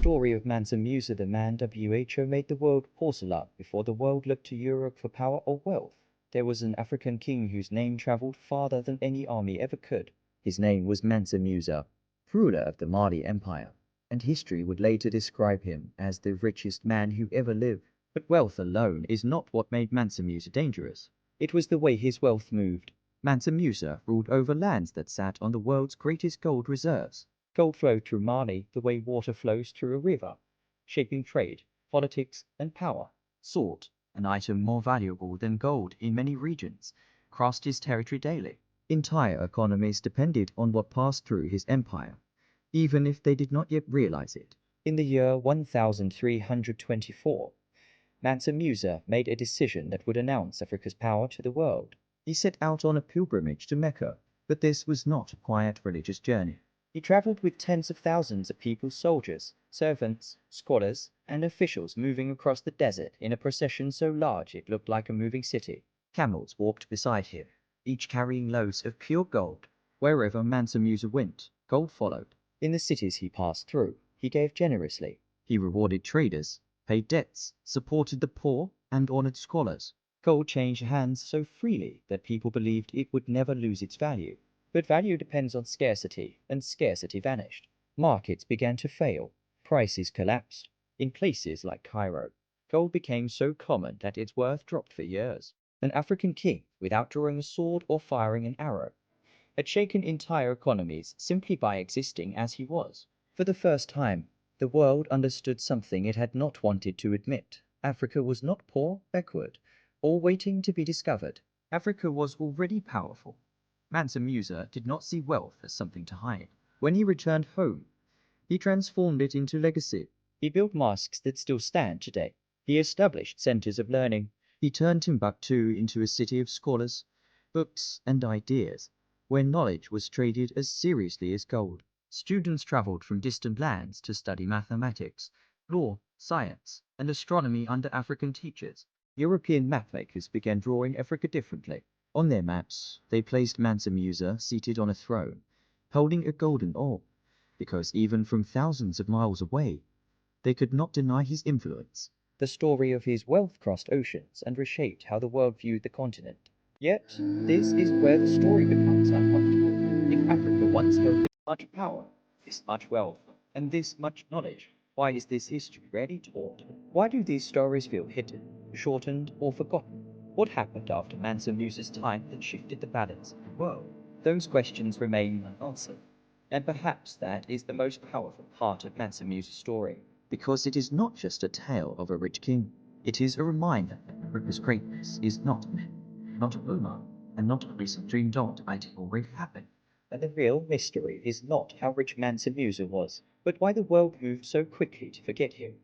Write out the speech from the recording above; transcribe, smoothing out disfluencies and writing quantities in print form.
story of Mansa Musa, the man who made the world porcelain before the world looked to Europe for power or wealth. There was an African king whose name traveled farther than any army ever could. His name was Mansa Musa, ruler of the Mali Empire, and history would later describe him as the richest man who ever lived. But wealth alone is not what made Mansa Musa dangerous. It was the way his wealth moved. Mansa Musa ruled over lands that sat on the world's greatest gold reserves. Gold flowed through Mali the way water flows through a river, shaping trade, politics, and power. Salt, an item more valuable than gold in many regions, crossed his territory daily. Entire economies depended on what passed through his empire, even if they did not yet realize it. In the year 1324, Mansa Musa made a decision that would announce Africa's power to the world. He set out on a pilgrimage to Mecca, but this was not a quiet religious journey. He traveled with tens of thousands of people, soldiers, servants, scholars, and officials moving across the desert in a procession so large it looked like a moving city. Camels walked beside him, each carrying loads of pure gold. Wherever Mansa Musa went, gold followed. In the cities he passed through, he gave generously. He rewarded traders, paid debts, supported the poor, and honored scholars. Gold changed hands so freely that people believed it would never lose its value. But value depends on scarcity, and scarcity vanished. Markets began to fail. Prices collapsed. In places like Cairo, gold became so common that its worth dropped for years. An African king, without drawing a sword or firing an arrow, had shaken entire economies simply by existing as he was. For the first time, the world understood something it had not wanted to admit. Africa was not poor, backward, or waiting to be discovered. Africa was already powerful. Mansa Musa did not see wealth as something to hide. When he returned home, he transformed it into legacy. He built mosques that still stand today. He established centers of learning. He turned Timbuktu into a city of scholars, books, and ideas, where knowledge was traded as seriously as gold. Students traveled from distant lands to study mathematics, law, science, and astronomy under African teachers. European mapmakers began drawing Africa differently. On their maps, they placed Mansa Musa seated on a throne, holding a golden orb, because even from thousands of miles away, they could not deny his influence. The story of his wealth crossed oceans and reshaped how the world viewed the continent. Yet, this is where the story becomes uncomfortable. If Africa once held this much power, this much wealth, and this much knowledge, why is this history rarely told? Why do these stories feel hidden, shortened, or forgotten? What happened after Mansa Musa's time that shifted the balance of the world? Those questions remain unanswered. And perhaps that is the most powerful part of Mansa Musa's story. Because it is not just a tale of a rich king. It is a reminder that Africa's greatness is not a myth, not a rumor, and not a recent dreamed of might already happen. And the real mystery is not how rich Mansa Musa was, but why the world moved so quickly to forget him.